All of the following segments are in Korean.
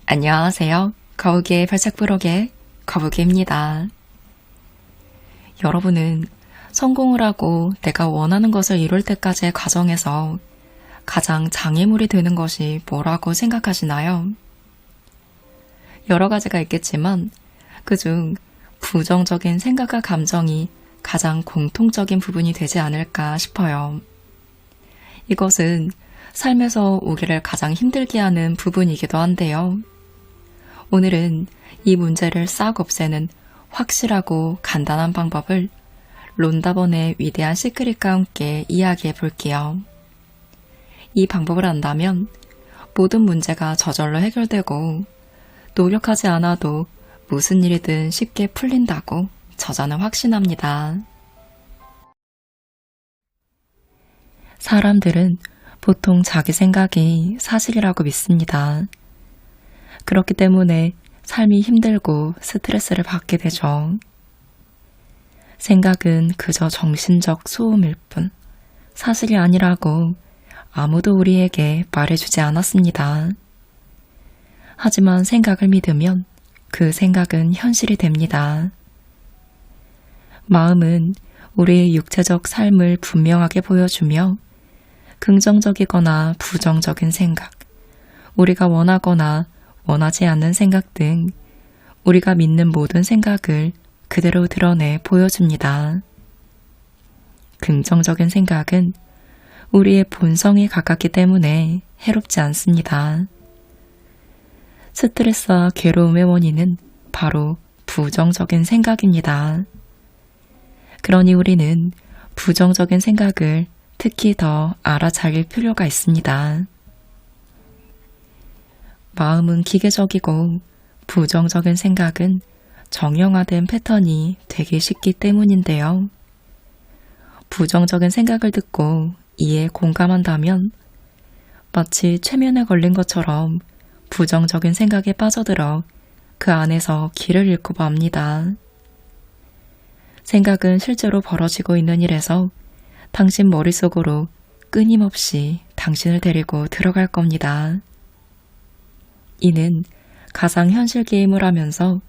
안녕하세요. 거북이의 발작부록의 거북이입니다. 여러분은 성공을 하고 내가 원하는 것을 이룰 때까지의 과정에서 가장 장애물이 되는 것이 뭐라고 생각하시나요? 여러 가지가 있겠지만 그중 부정적인 생각과 감정이 가장 공통적인 부분이 되지 않을까 싶어요. 이것은 삶에서 우리를 가장 힘들게 하는 부분이기도 한데요. 오늘은 이 문제를 싹 없애는 확실하고 간단한 방법을 론다번의 위대한 시크릿과 함께 이야기해 볼게요. 이 방법을 안다면 모든 문제가 저절로 해결되고 노력하지 않아도 무슨 일이든 쉽게 풀린다고 저자는 확신합니다. 사람들은 보통 자기 생각이 사실이라고 믿습니다. 그렇기 때문에 삶이 힘들고 스트레스를 받게 되죠. 생각은 그저 정신적 소음일 뿐 사실이 아니라고 아무도 우리에게 말해주지 않았습니다. 하지만 생각을 믿으면 그 생각은 현실이 됩니다. 마음은 우리의 육체적 삶을 분명하게 보여주며 긍정적이거나 부정적인 생각, 우리가 원하거나 원하지 않는 생각 등 우리가 믿는 모든 생각을 그대로 드러내 보여줍니다. 긍정적인 생각은 우리의 본성에 가깝기 때문에 해롭지 않습니다. 스트레스와 괴로움의 원인은 바로 부정적인 생각입니다. 그러니 우리는 부정적인 생각을 특히 더 알아차릴 필요가 있습니다. 마음은 기계적이고 부정적인 생각은 정형화된 패턴이 되기 쉽기 때문인데요. 부정적인 생각을 듣고 이에 공감한다면 마치 최면에 걸린 것처럼 부정적인 생각에 빠져들어 그 안에서 길을 잃고 맙니다. 생각은 실제로 벌어지고 있는 일에서 당신 머릿속으로 끊임없이 당신을 데리고 들어갈 겁니다. 이는 가상현실 게임을 하면서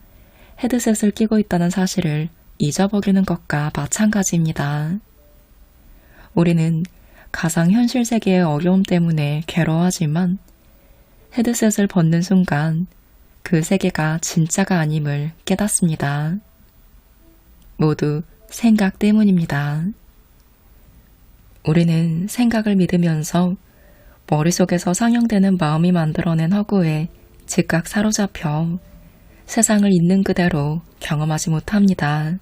헤드셋을 끼고 있다는 사실을 잊어버리는 것과 마찬가지입니다. 우리는 가상현실 세계의 어려움 때문에 괴로워하지만 헤드셋을 벗는 순간 그 세계가 진짜가 아님을 깨닫습니다. 모두 생각 때문입니다. 우리는 생각을 믿으면서 머릿속에서 상영되는 마음이 만들어낸 허구에 즉각 사로잡혀 세상을 있는 그대로 경험하지 못합니다.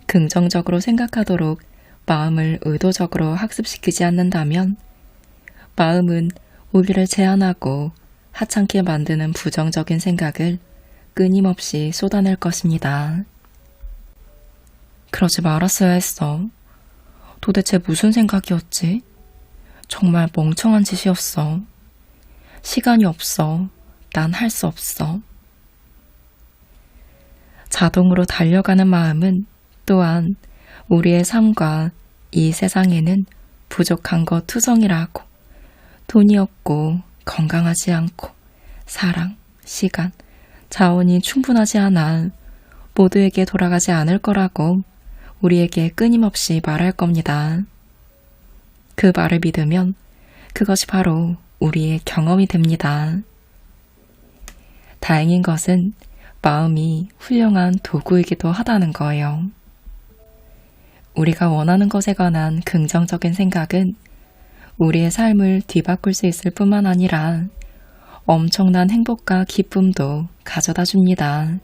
긍정적으로 생각하도록 마음을 의도적으로 학습시키지 않는다면 마음은 우리를 제한하고 하찮게 만드는 부정적인 생각을 끊임없이 쏟아낼 것입니다. 그러지 말았어야 했어. 도대체 무슨 생각이었지? 정말 멍청한 짓이었어. 시간이 없어. 난 할 수 없어. 자동으로 달려가는 마음은 또한 우리의 삶과 이 세상에는 부족한 것 투성이라고 돈이 없고 건강하지 않고 사랑, 시간, 자원이 충분하지 않아 모두에게 돌아가지 않을 거라고 우리에게 끊임없이 말할 겁니다. 그 말을 믿으면 그것이 바로 우리의 경험이 됩니다. 다행인 것은 마음이 훌륭한 도구이기도 하다는 거예요. 우리가 원하는 것에 관한 긍정적인 생각은 우리의 삶을 뒤바꿀 수 있을 뿐만 아니라 엄청난 행복과 기쁨도 가져다 줍니다.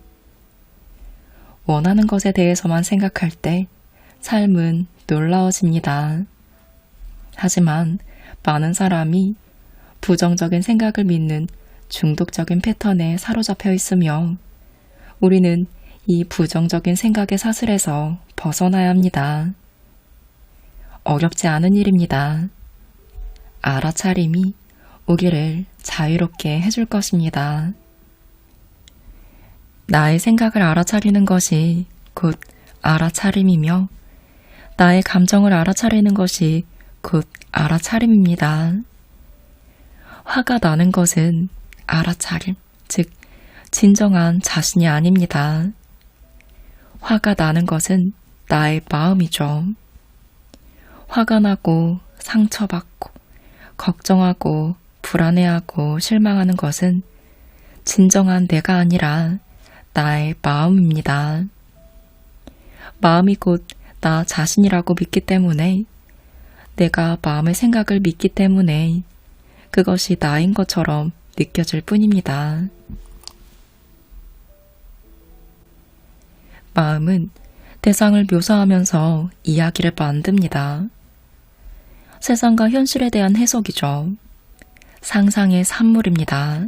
원하는 것에 대해서만 생각할 때 삶은 놀라워집니다. 하지만 많은 사람이 부정적인 생각을 믿는 중독적인 패턴에 사로잡혀 있으며 우리는 이 부정적인 생각의 사슬에서 벗어나야 합니다. 어렵지 않은 일입니다. 알아차림이 우리를 자유롭게 해줄 것입니다. 나의 생각을 알아차리는 것이 곧 알아차림이며 나의 감정을 알아차리는 것이 곧 알아차림입니다. 화가 나는 것은 알아차림, 즉 진정한 자신이 아닙니다. 화가 나는 것은 나의 마음이죠. 화가 나고 상처받고 걱정하고 불안해하고 실망하는 것은 진정한 내가 아니라 나의 마음입니다. 마음이 곧 나 자신이라고 믿기 때문에, 내가 마음의 생각을 믿기 때문에 그것이 나인 것처럼 느껴질 뿐입니다. 마음은 대상을 묘사하면서 이야기를 만듭니다. 세상과 현실에 대한 해석이죠. 상상의 산물입니다.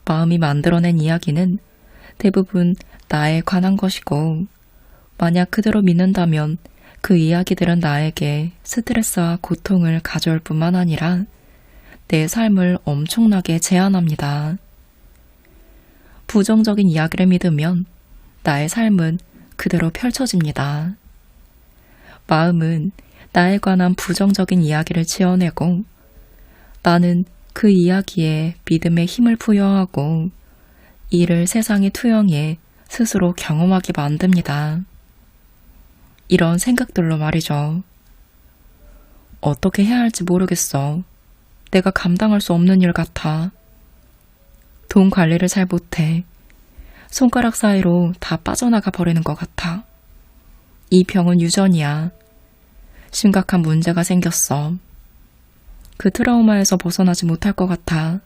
마음이 만들어낸 이야기는 대부분 나에 관한 것이고, 만약 그대로 믿는다면 그 이야기들은 나에게 스트레스와 고통을 가져올 뿐만 아니라 내 삶을 엄청나게 제한합니다. 부정적인 이야기를 믿으면 나의 삶은 그대로 펼쳐집니다. 마음은 나에 관한 부정적인 이야기를 지어내고, 나는 그 이야기에 믿음의 힘을 부여하고 이를 세상에 투영해 스스로 경험하게 만듭니다. 이런 생각들로 말이죠. 어떻게 해야 할지 모르겠어. 내가 감당할 수 없는 일 같아. 돈 관리를 잘 못해. 손가락 사이로 다 빠져나가 버리는 것 같아. 이 병은 유전이야. 심각한 문제가 생겼어. 그 트라우마에서 벗어나지 못할 것 같아.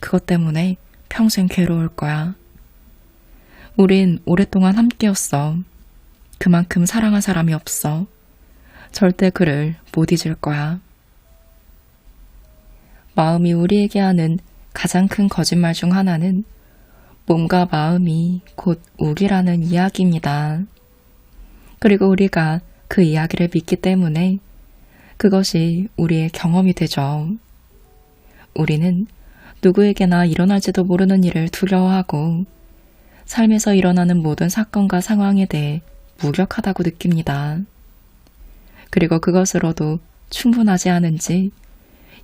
그것 때문에 평생 괴로울 거야. 우린 오랫동안 함께였어. 그만큼 사랑한 사람이 없어. 절대 그를 못 잊을 거야. 마음이 우리에게 하는 가장 큰 거짓말 중 하나는 몸과 마음이 곧 우리라는 이야기입니다. 그리고 우리가 그 이야기를 믿기 때문에 그것이 우리의 경험이 되죠. 우리는 누구에게나 일어날지도 모르는 일을 두려워하고 삶에서 일어나는 모든 사건과 상황에 대해 무력하다고 느낍니다. 그리고 그것으로도 충분하지 않은지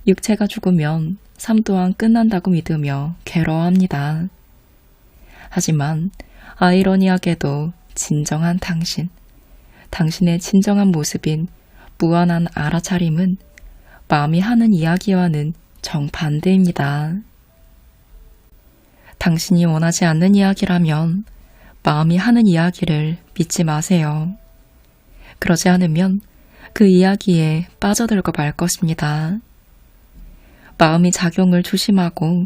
육체가 죽으면 삶 또한 끝난다고 믿으며 괴로워합니다. 하지만 아이러니하게도 진정한 당신, 당신의 진정한 모습인 무한한 알아차림은 마음이 하는 이야기와는 정반대입니다. 당신이 원하지 않는 이야기라면 마음이 하는 이야기를 믿지 마세요. 그러지 않으면 그 이야기에 빠져들고 말 것입니다. 마음이 작용을 조심하고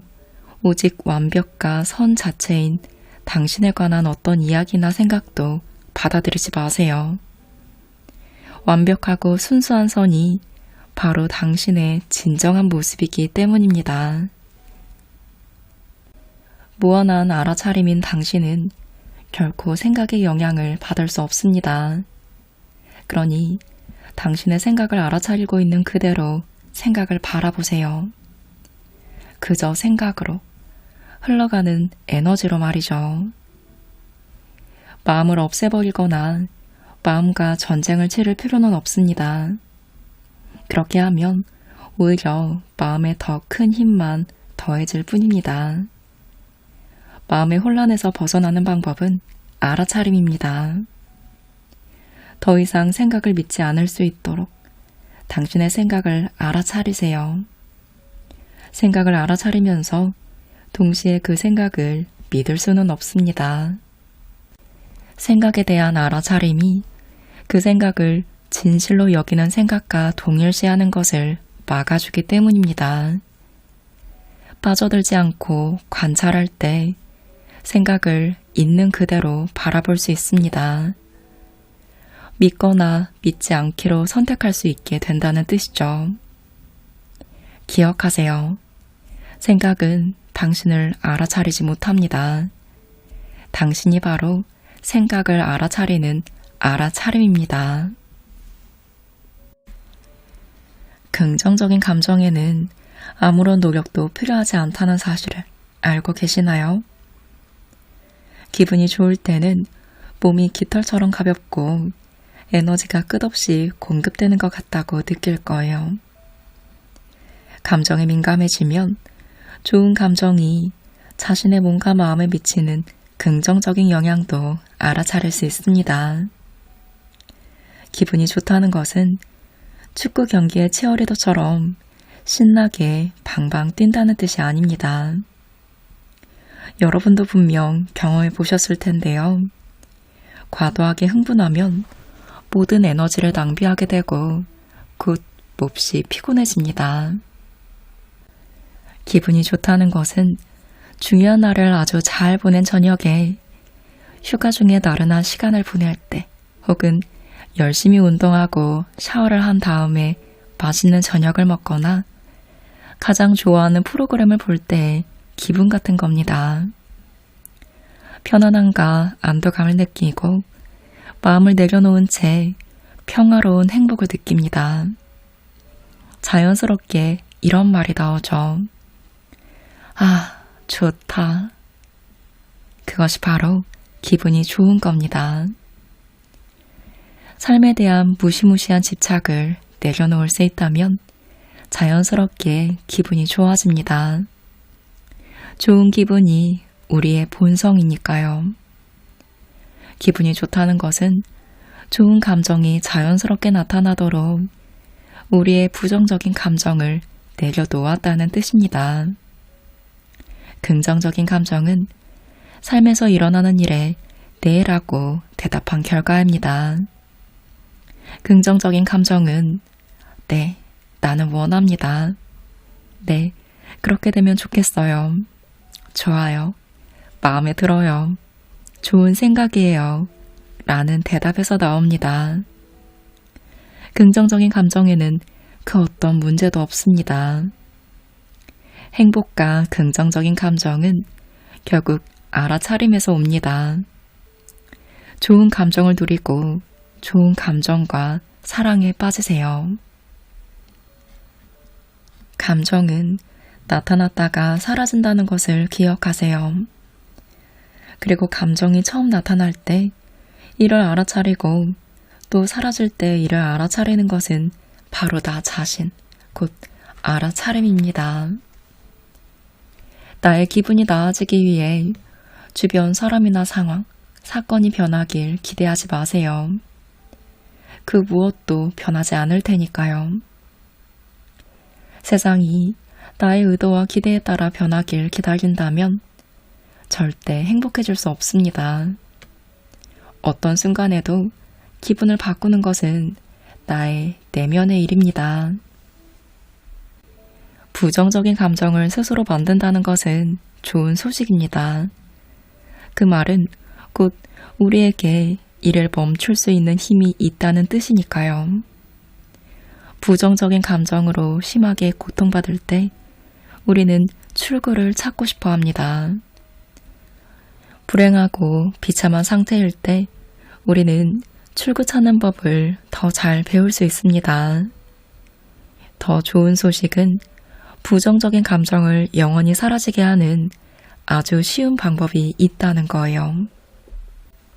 오직 완벽과 선 자체인 당신에 관한 어떤 이야기나 생각도 받아들이지 마세요. 완벽하고 순수한 선이 바로 당신의 진정한 모습이기 때문입니다. 무한한 알아차림인 당신은 결코 생각의 영향을 받을 수 없습니다. 그러니 당신의 생각을 알아차리고 있는 그대로 생각을 바라보세요. 그저 생각으로, 흘러가는 에너지로 말이죠. 마음을 없애버리거나 마음과 전쟁을 치를 필요는 없습니다. 그렇게 하면 오히려 마음에 더 큰 힘만 더해질 뿐입니다. 마음의 혼란에서 벗어나는 방법은 알아차림입니다. 더 이상 생각을 믿지 않을 수 있도록 당신의 생각을 알아차리세요. 생각을 알아차리면서 동시에 그 생각을 믿을 수는 없습니다. 생각에 대한 알아차림이 그 생각을 진실로 여기는 생각과 동일시하는 것을 막아주기 때문입니다. 빠져들지 않고 관찰할 때 생각을 있는 그대로 바라볼 수 있습니다. 믿거나 믿지 않기로 선택할 수 있게 된다는 뜻이죠. 기억하세요. 생각은 당신을 알아차리지 못합니다. 당신이 바로 생각을 알아차리는 알아차림입니다. 긍정적인 감정에는 아무런 노력도 필요하지 않다는 사실을 알고 계시나요? 기분이 좋을 때는 몸이 깃털처럼 가볍고 에너지가 끝없이 공급되는 것 같다고 느낄 거예요. 감정에 민감해지면 좋은 감정이 자신의 몸과 마음에 미치는 긍정적인 영향도 알아차릴 수 있습니다. 기분이 좋다는 것은 축구 경기의 치어리더처럼 신나게 방방 뛴다는 뜻이 아닙니다. 여러분도 분명 경험해 보셨을 텐데요. 과도하게 흥분하면 모든 에너지를 낭비하게 되고 곧 몹시 피곤해집니다. 기분이 좋다는 것은 중요한 날을 아주 잘 보낸 저녁에 휴가 중에 나른한 시간을 보낼 때 혹은 열심히 운동하고 샤워를 한 다음에 맛있는 저녁을 먹거나 가장 좋아하는 프로그램을 볼 때의 기분 같은 겁니다. 편안함과 안도감을 느끼고 마음을 내려놓은 채 평화로운 행복을 느낍니다. 자연스럽게 이런 말이 나오죠. 아, 좋다. 그것이 바로 기분이 좋은 겁니다. 삶에 대한 무시무시한 집착을 내려놓을 수 있다면 자연스럽게 기분이 좋아집니다. 좋은 기분이 우리의 본성이니까요. 기분이 좋다는 것은 좋은 감정이 자연스럽게 나타나도록 우리의 부정적인 감정을 내려놓았다는 뜻입니다. 긍정적인 감정은 삶에서 일어나는 일에 네라고 대답한 결과입니다. 긍정적인 감정은 네, 나는 원합니다. 네, 그렇게 되면 좋겠어요. 좋아요. 마음에 들어요. 좋은 생각이에요. 라는 대답에서 나옵니다. 긍정적인 감정에는 그 어떤 문제도 없습니다. 행복과 긍정적인 감정은 결국 알아차림에서 옵니다. 좋은 감정을 누리고 좋은 감정과 사랑에 빠지세요. 감정은 나타났다가 사라진다는 것을 기억하세요. 그리고 감정이 처음 나타날 때 이를 알아차리고 또 사라질 때 이를 알아차리는 것은 바로 나 자신, 곧 알아차림입니다. 나의 기분이 나아지기 위해 주변 사람이나 상황, 사건이 변하길 기대하지 마세요. 그 무엇도 변하지 않을 테니까요. 세상이 나의 의도와 기대에 따라 변하길 기다린다면 절대 행복해질 수 없습니다. 어떤 순간에도 기분을 바꾸는 것은 나의 내면의 일입니다. 부정적인 감정을 스스로 만든다는 것은 좋은 소식입니다. 그 말은 곧 우리에게 이를 멈출 수 있는 힘이 있다는 뜻이니까요. 부정적인 감정으로 심하게 고통받을 때 우리는 출구를 찾고 싶어 합니다. 불행하고 비참한 상태일 때 우리는 출구 찾는 법을 더 잘 배울 수 있습니다. 더 좋은 소식은 부정적인 감정을 영원히 사라지게 하는 아주 쉬운 방법이 있다는 거예요.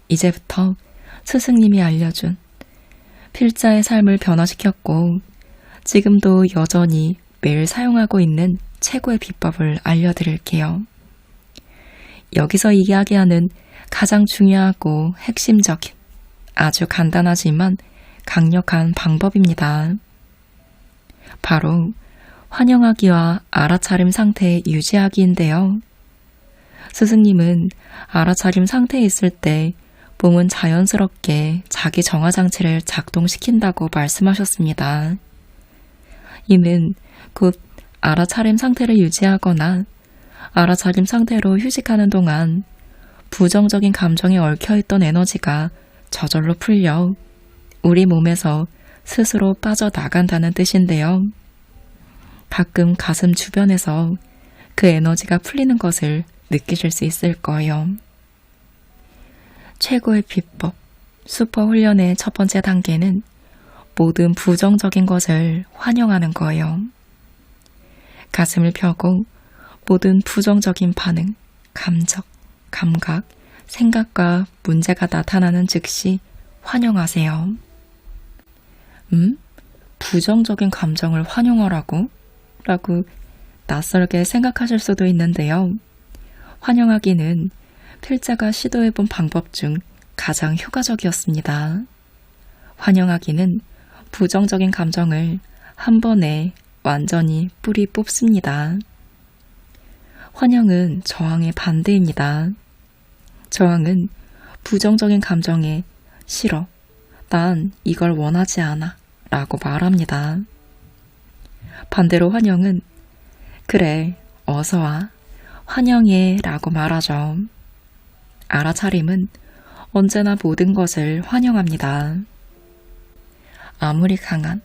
이제부터 스승님이 알려준 필자의 삶을 변화시켰고 지금도 여전히 매일 사용하고 있는 최고의 비법을 알려드릴게요. 여기서 이야기하는 가장 중요하고 핵심적인 아주 간단하지만 강력한 방법입니다. 바로 환영하기와 알아차림 상태에 유지하기인데요. 스승님은 알아차림 상태에 있을 때 몸은 자연스럽게 자기 정화장치를 작동시킨다고 말씀하셨습니다. 이는 곧 알아차림 상태를 유지하거나 알아차림 상태로 휴식하는 동안 부정적인 감정에 얽혀있던 에너지가 저절로 풀려 우리 몸에서 스스로 빠져나간다는 뜻인데요. 가끔 가슴 주변에서 그 에너지가 풀리는 것을 느끼실 수 있을 거예요. 최고의 비법, 슈퍼 훈련의 첫 번째 단계는 모든 부정적인 것을 환영하는 거예요. 가슴을 펴고 모든 부정적인 반응, 감정, 감각, 생각과 문제가 나타나는 즉시 환영하세요. 부정적인 감정을 환영하라고? 라고 낯설게 생각하실 수도 있는데요. 환영하기는 필자가 시도해본 방법 중 가장 효과적이었습니다. 환영하기는 부정적인 감정을 한 번에 완전히 뿌리 뽑습니다. 환영은 저항의 반대입니다. 저항은 부정적인 감정에 싫어, 난 이걸 원하지 않아 라고 말합니다. 반대로 환영은 그래, 어서 와, 환영해 라고 말하죠. 알아차림은 언제나 모든 것을 환영합니다. 아무리 강한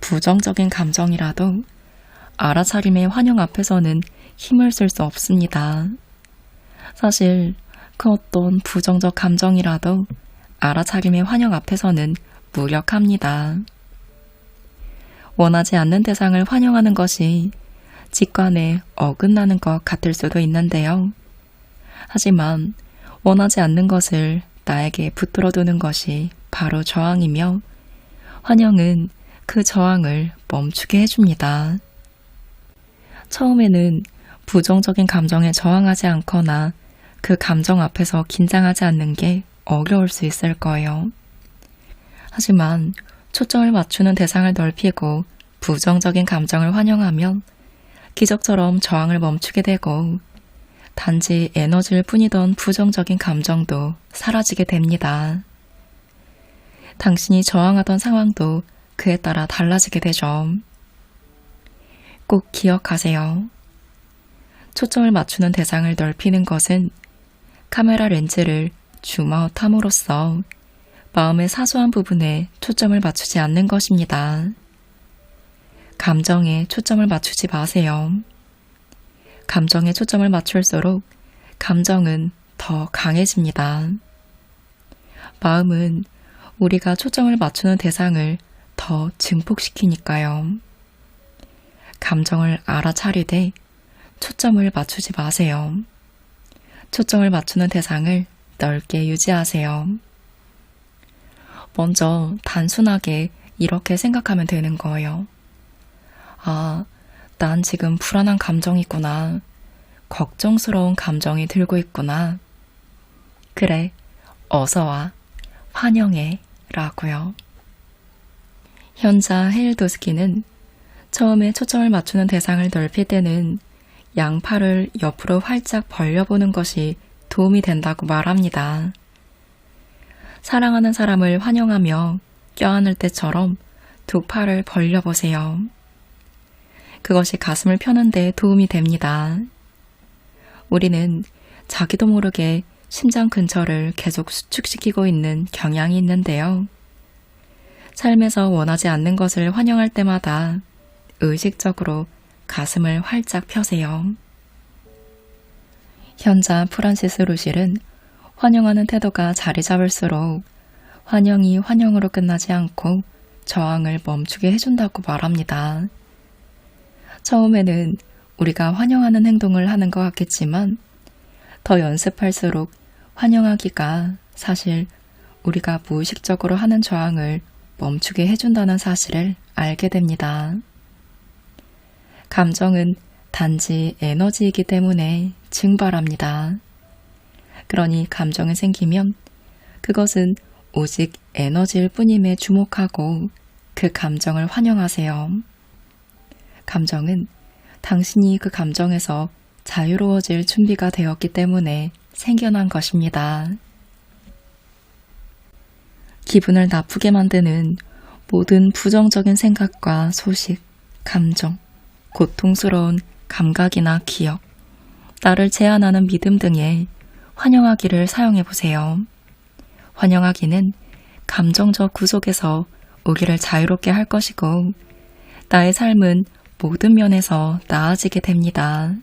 부정적인 감정이라도 알아차림의 환영 앞에서는 힘을 쓸 수 없습니다. 사실 그 어떤 부정적 감정이라도 알아차림의 환영 앞에서는 무력합니다. 원하지 않는 대상을 환영하는 것이 직관에 어긋나는 것 같을 수도 있는데요. 하지만 원하지 않는 것을 나에게 붙들어 두는 것이 바로 저항이며 환영은 그 저항을 멈추게 해줍니다. 처음에는 부정적인 감정에 저항하지 않거나 그 감정 앞에서 긴장하지 않는 게 어려울 수 있을 거예요. 하지만 초점을 맞추는 대상을 넓히고 부정적인 감정을 환영하면 기적처럼 저항을 멈추게 되고 단지 에너지일 뿐이던 부정적인 감정도 사라지게 됩니다. 당신이 저항하던 상황도 그에 따라 달라지게 되죠. 꼭 기억하세요. 초점을 맞추는 대상을 넓히는 것은 카메라 렌즈를 줌아웃함으로써 마음의 사소한 부분에 초점을 맞추지 않는 것입니다. 감정에 초점을 맞추지 마세요. 감정에 초점을 맞출수록 감정은 더 강해집니다. 마음은 우리가 초점을 맞추는 대상을 더 증폭시키니까요. 감정을 알아차리되 초점을 맞추지 마세요. 초점을 맞추는 대상을 넓게 유지하세요. 먼저 단순하게 이렇게 생각하면 되는 거예요. 아, 난 지금 불안한 감정이 있구나. 걱정스러운 감정이 들고 있구나. 그래, 어서 와. 환영해. 라고요. 현자 헤일도스키는 처음에 초점을 맞추는 대상을 넓힐 때는 양팔을 옆으로 활짝 벌려보는 것이 도움이 된다고 말합니다. 사랑하는 사람을 환영하며 껴안을 때처럼 두 팔을 벌려보세요. 그것이 가슴을 펴는 데 도움이 됩니다. 우리는 자기도 모르게 심장 근처를 계속 수축시키고 있는 경향이 있는데요. 삶에서 원하지 않는 것을 환영할 때마다 의식적으로 가슴을 활짝 펴세요. 현자 프란시스 루실은 환영하는 태도가 자리 잡을수록 환영이 환영으로 끝나지 않고 저항을 멈추게 해준다고 말합니다. 처음에는 우리가 환영하는 행동을 하는 것 같겠지만 더 연습할수록 환영하기가 사실 우리가 무의식적으로 하는 저항을 멈추게 해준다는 사실을 알게 됩니다. 감정은 단지 에너지이기 때문에 증발합니다. 그러니 감정이 생기면 그것은 오직 에너지일 뿐임에 주목하고 그 감정을 환영하세요. 감정은 당신이 그 감정에서 자유로워질 준비가 되었기 때문에 생겨난 것입니다. 기분을 나쁘게 만드는 모든 부정적인 생각과 소식, 감정, 고통스러운 감각이나 기억, 나를 제한하는 믿음 등에 환영하기를 사용해보세요. 환영하기는 감정적 구속에서 우리를 자유롭게 할 것이고 나의 삶은 모든 면에서 나아지게 됩니다.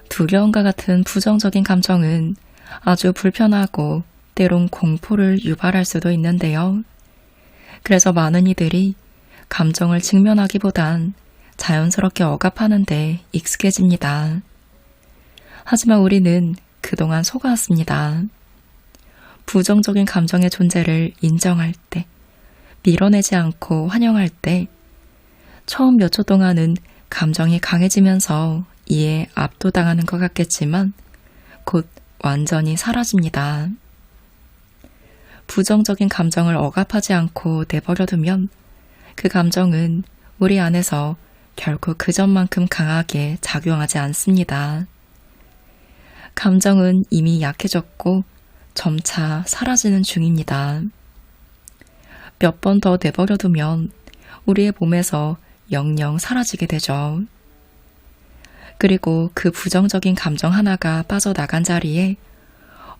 두려움과 같은 부정적인 감정은 아주 불편하고 때론 공포를 유발할 수도 있는데요. 그래서 많은 이들이 감정을 직면하기보단 자연스럽게 억압하는 데 익숙해집니다. 하지만 우리는 그동안 속아왔습니다. 부정적인 감정의 존재를 인정할 때, 밀어내지 않고 환영할 때, 처음 몇 초 동안은 감정이 강해지면서 이에 압도당하는 것 같겠지만 곧 완전히 사라집니다. 부정적인 감정을 억압하지 않고 내버려두면 그 감정은 우리 안에서 결코 그 전만큼 강하게 작용하지 않습니다. 감정은 이미 약해졌고 점차 사라지는 중입니다. 몇 번 더 내버려두면 우리의 몸에서 영영 사라지게 되죠. 그리고 그 부정적인 감정 하나가 빠져나간 자리에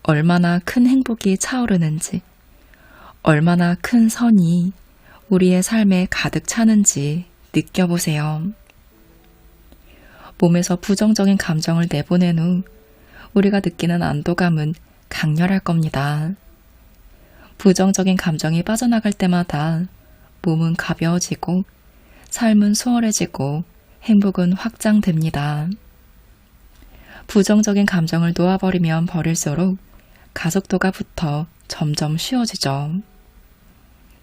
얼마나 큰 행복이 차오르는지, 얼마나 큰 선이 우리의 삶에 가득 차는지 느껴보세요. 몸에서 부정적인 감정을 내보낸 후 우리가 느끼는 안도감은 강렬할 겁니다. 부정적인 감정이 빠져나갈 때마다 몸은 가벼워지고 삶은 수월해지고 행복은 확장됩니다. 부정적인 감정을 놓아버리면 버릴수록 가속도가 붙어 점점 쉬워지죠.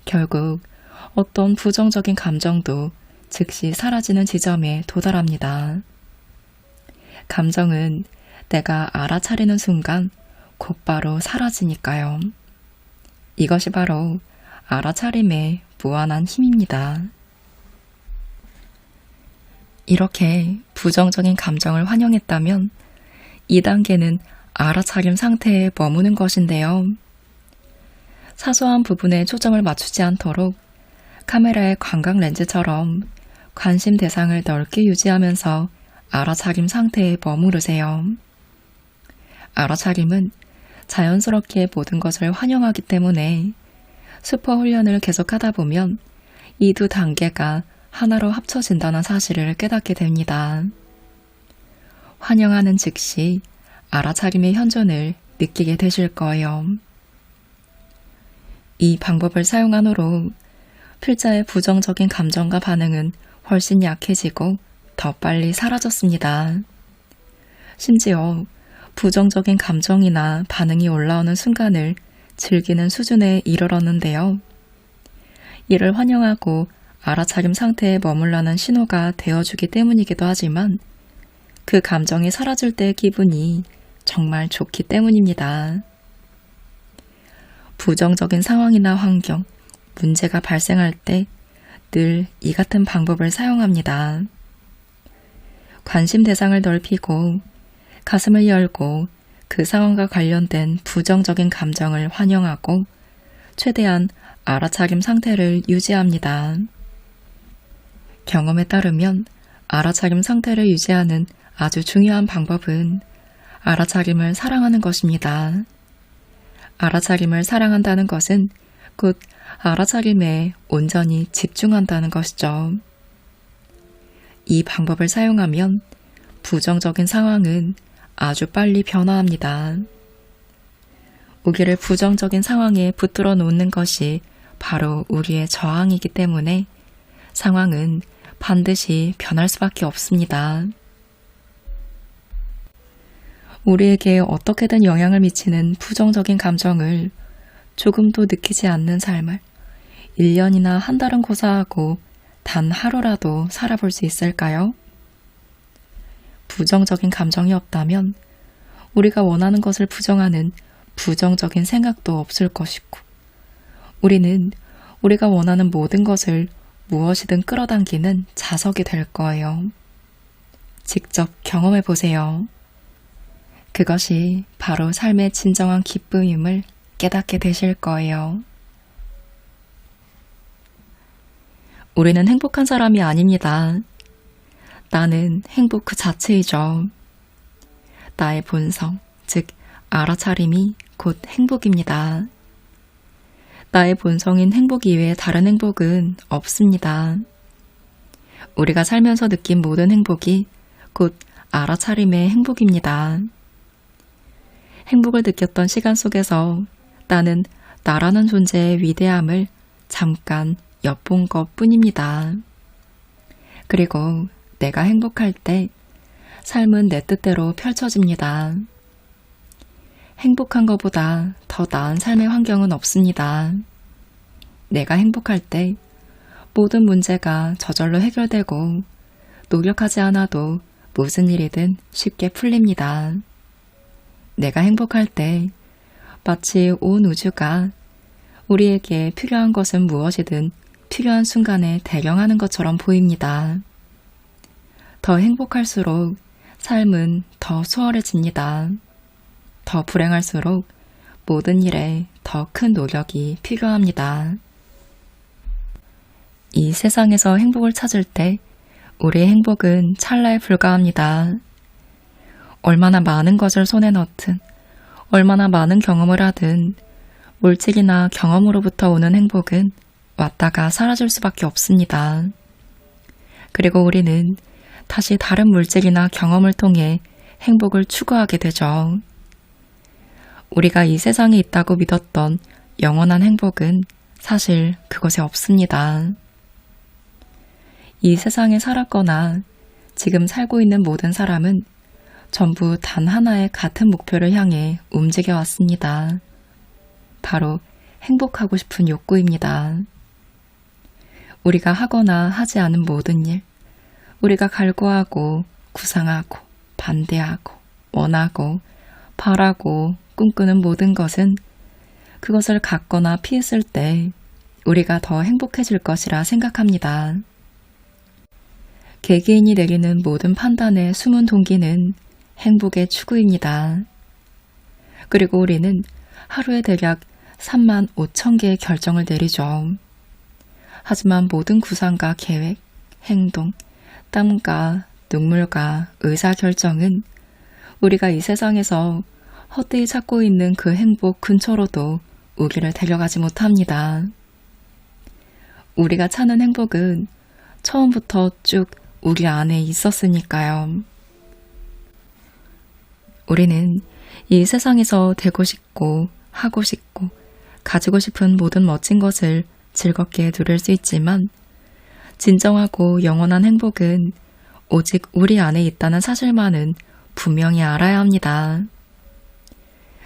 결국 어떤 부정적인 감정도 즉시 사라지는 지점에 도달합니다. 감정은 내가 알아차리는 순간 곧바로 사라지니까요. 이것이 바로 알아차림의 무한한 힘입니다. 이렇게 부정적인 감정을 환영했다면 2단계는 알아차림 상태에 머무는 것인데요. 사소한 부분에 초점을 맞추지 않도록 카메라의 광각 렌즈처럼 관심 대상을 넓게 유지하면서 알아차림 상태에 머무르세요. 알아차림은 자연스럽게 모든 것을 환영하기 때문에 슈퍼 훈련을 계속하다 보면 이 두 단계가 하나로 합쳐진다는 사실을 깨닫게 됩니다. 환영하는 즉시 알아차림의 현존을 느끼게 되실 거예요. 이 방법을 사용한 후로 필자의 부정적인 감정과 반응은 훨씬 약해지고 더 빨리 사라졌습니다. 심지어 부정적인 감정이나 반응이 올라오는 순간을 즐기는 수준에 이르렀는데요. 이를 환영하고 알아차림 상태에 머물라는 신호가 되어주기 때문이기도 하지만 그 감정이 사라질 때의 기분이 정말 좋기 때문입니다. 부정적인 상황이나 환경, 문제가 발생할 때 늘 이 같은 방법을 사용합니다. 관심 대상을 넓히고 가슴을 열고 그 상황과 관련된 부정적인 감정을 환영하고 최대한 알아차림 상태를 유지합니다. 경험에 따르면 알아차림 상태를 유지하는 아주 중요한 방법은 알아차림을 사랑하는 것입니다. 알아차림을 사랑한다는 것은 곧 알아차림에 온전히 집중한다는 것이죠. 이 방법을 사용하면 부정적인 상황은 아주 빨리 변화합니다. 우리를 부정적인 상황에 붙들어 놓는 것이 바로 우리의 저항이기 때문에 상황은 반드시 변할 수밖에 없습니다. 우리에게 어떻게든 영향을 미치는 부정적인 감정을 조금도 느끼지 않는 삶을 1년이나 한 달은 고사하고 단 하루라도 살아볼 수 있을까요? 부정적인 감정이 없다면 우리가 원하는 것을 부정하는 부정적인 생각도 없을 것이고 우리는 우리가 원하는 모든 것을 무엇이든 끌어당기는 자석이 될 거예요. 직접 경험해 보세요. 그것이 바로 삶의 진정한 기쁨임을 깨닫게 되실 거예요. 우리는 행복한 사람이 아닙니다. 나는 행복 그 자체이죠. 나의 본성, 즉 알아차림이 곧 행복입니다. 나의 본성인 행복 이외에 다른 행복은 없습니다. 우리가 살면서 느낀 모든 행복이 곧 알아차림의 행복입니다. 행복을 느꼈던 시간 속에서 나는 나라는 존재의 위대함을 잠깐 엿본 것 뿐입니다. 그리고 내가 행복할 때 삶은 내 뜻대로 펼쳐집니다. 행복한 것보다 더 나은 삶의 환경은 없습니다. 내가 행복할 때 모든 문제가 저절로 해결되고 노력하지 않아도 무슨 일이든 쉽게 풀립니다. 내가 행복할 때 마치 온 우주가 우리에게 필요한 것은 무엇이든 필요한 순간에 대령하는 것처럼 보입니다. 더 행복할수록 삶은 더 수월해집니다. 더 불행할수록 모든 일에 더 큰 노력이 필요합니다. 이 세상에서 행복을 찾을 때 우리의 행복은 찰나에 불과합니다. 얼마나 많은 것을 손에 넣든, 얼마나 많은 경험을 하든 물질이나 경험으로부터 오는 행복은 왔다가 사라질 수밖에 없습니다. 그리고 우리는 다시 다른 물질이나 경험을 통해 행복을 추구하게 되죠. 우리가 이 세상에 있다고 믿었던 영원한 행복은 사실 그곳에 없습니다. 이 세상에 살았거나 지금 살고 있는 모든 사람은 전부 단 하나의 같은 목표를 향해 움직여 왔습니다. 바로 행복하고 싶은 욕구입니다. 우리가 하거나 하지 않은 모든 일, 우리가 갈구하고 구상하고 반대하고 원하고 바라고 꿈꾸는 모든 것은 그것을 갖거나 피했을 때 우리가 더 행복해질 것이라 생각합니다. 개개인이 내리는 모든 판단의 숨은 동기는 행복의 추구입니다. 그리고 우리는 하루에 대략 3만 5천 개의 결정을 내리죠. 하지만 모든 구상과 계획, 행동, 땀과 눈물과 의사결정은 우리가 이 세상에서 헛되이 찾고 있는 그 행복 근처로도 우리를 데려가지 못합니다. 우리가 찾는 행복은 처음부터 쭉 우리 안에 있었으니까요. 우리는 이 세상에서 되고 싶고 하고 싶고 가지고 싶은 모든 멋진 것을 즐겁게 누릴 수 있지만 진정하고 영원한 행복은 오직 우리 안에 있다는 사실만은 분명히 알아야 합니다.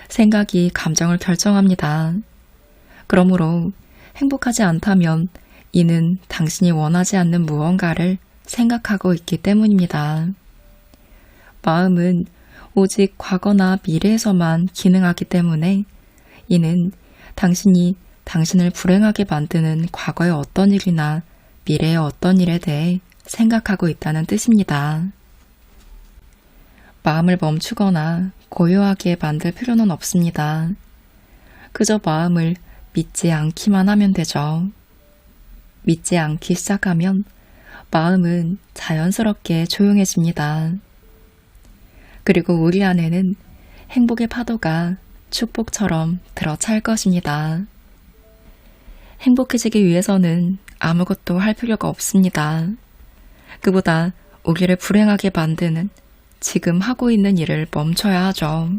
생각이 감정을 결정합니다. 그러므로 행복하지 않다면 이는 당신이 원하지 않는 무언가를 생각하고 있기 때문입니다. 마음은 오직 과거나 미래에서만 기능하기 때문에 이는 당신이 당신을 불행하게 만드는 과거의 어떤 일이나 미래의 어떤 일에 대해 생각하고 있다는 뜻입니다. 마음을 멈추거나 고요하게 만들 필요는 없습니다. 그저 마음을 믿지 않기만 하면 되죠. 믿지 않기 시작하면 마음은 자연스럽게 조용해집니다. 그리고 우리 안에는 행복의 파도가 축복처럼 들어찰 것입니다. 행복해지기 위해서는 아무것도 할 필요가 없습니다. 그보다 우리를 불행하게 만드는 지금 하고 있는 일을 멈춰야 하죠.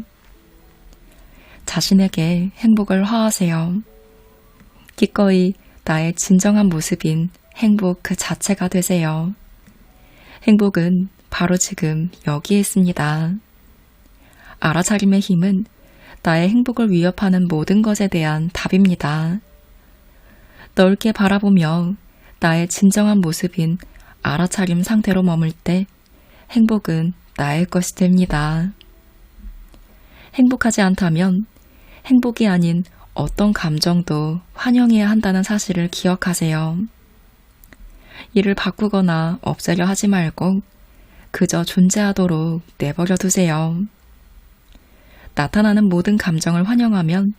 자신에게 행복을 화하세요. 기꺼이 나의 진정한 모습인 행복 그 자체가 되세요. 행복은 바로 지금 여기에 있습니다. 알아차림의 힘은 나의 행복을 위협하는 모든 것에 대한 답입니다. 넓게 바라보며 나의 진정한 모습인 알아차림 상태로 머물 때 행복은 나의 것이 됩니다. 행복하지 않다면 행복이 아닌 어떤 감정도 환영해야 한다는 사실을 기억하세요. 이를 바꾸거나 없애려 하지 말고 그저 존재하도록 내버려 두세요. 나타나는 모든 감정을 환영하면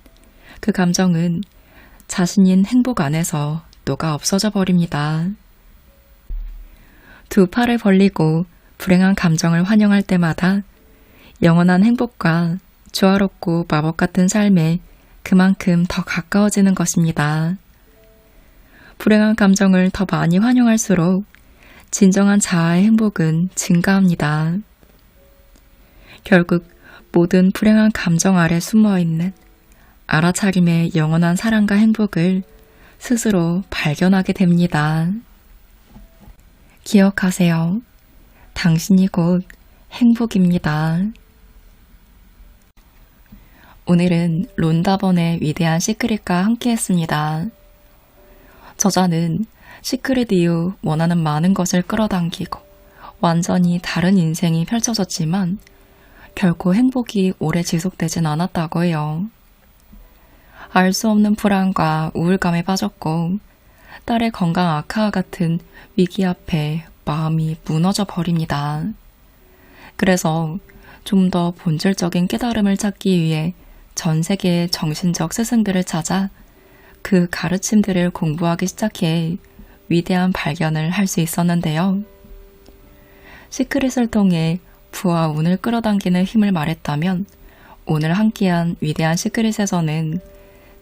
그 감정은 자신인 행복 안에서 녹아 없어져 버립니다. 두 팔을 벌리고 불행한 감정을 환영할 때마다 영원한 행복과 조화롭고 마법 같은 삶에 그만큼 더 가까워지는 것입니다. 불행한 감정을 더 많이 환영할수록 진정한 자아의 행복은 증가합니다. 결국 모든 불행한 감정 아래 숨어있는 알아차림의 영원한 사랑과 행복을 스스로 발견하게 됩니다. 기억하세요. 당신이 곧 행복입니다. 오늘은 론다번의 위대한 시크릿과 함께했습니다. 저자는 시크릿 이후 원하는 많은 것을 끌어당기고 완전히 다른 인생이 펼쳐졌지만 결코 행복이 오래 지속되진 않았다고 해요. 알 수 없는 불안과 우울감에 빠졌고 딸의 건강 악화와 같은 위기 앞에 마음이 무너져 버립니다. 그래서 좀 더 본질적인 깨달음을 찾기 위해 전 세계의 정신적 스승들을 찾아 그 가르침들을 공부하기 시작해 위대한 발견을 할 수 있었는데요. 시크릿을 통해 부와 운을 끌어당기는 힘을 말했다면 오늘 함께한 위대한 시크릿에서는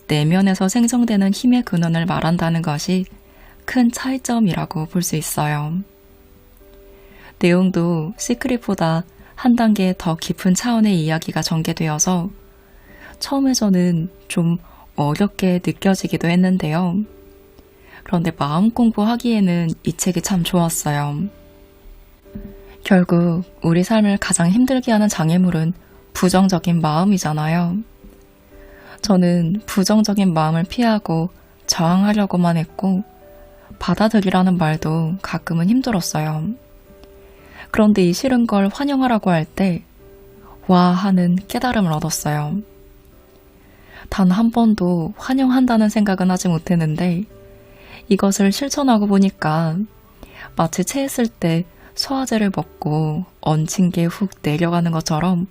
내면에서 생성되는 힘의 근원을 말한다는 것이 큰 차이점이라고 볼 수 있어요. 내용도 시크릿보다 한 단계 더 깊은 차원의 이야기가 전개되어서 처음에 저는 좀 어렵게 느껴지기도 했는데요. 그런데 마음 공부하기에는 이 책이 참 좋았어요. 결국 우리 삶을 가장 힘들게 하는 장애물은 부정적인 마음이잖아요. 저는 부정적인 마음을 피하고 저항하려고만 했고 받아들이라는 말도 가끔은 힘들었어요. 그런데 이 싫은 걸 환영하라고 할 때 와 하는 깨달음을 얻었어요. 단 한 번도 환영한다는 생각은 하지 못했는데 이것을 실천하고 보니까 마치 체했을 때 소화제를 먹고 얹힌 게 훅 내려가는 것처럼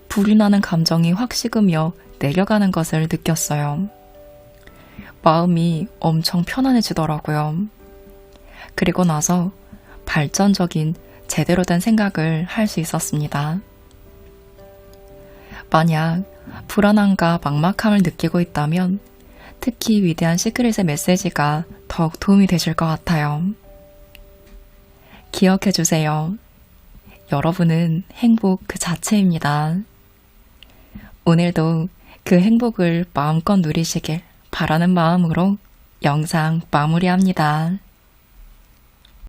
불이 나는 감정이 확 식으며 내려가는 것을 느꼈어요. 마음이 엄청 편안해지더라고요. 그리고 나서 발전적인 제대로 된 생각을 할 수 있었습니다. 만약 불안함과 막막함을 느끼고 있다면 특히 위대한 시크릿의 메시지가 더욱 도움이 되실 것 같아요. 기억해 주세요. 여러분은 행복 그 자체입니다. 오늘도 그 행복을 마음껏 누리시길 바라는 마음으로 영상 마무리합니다.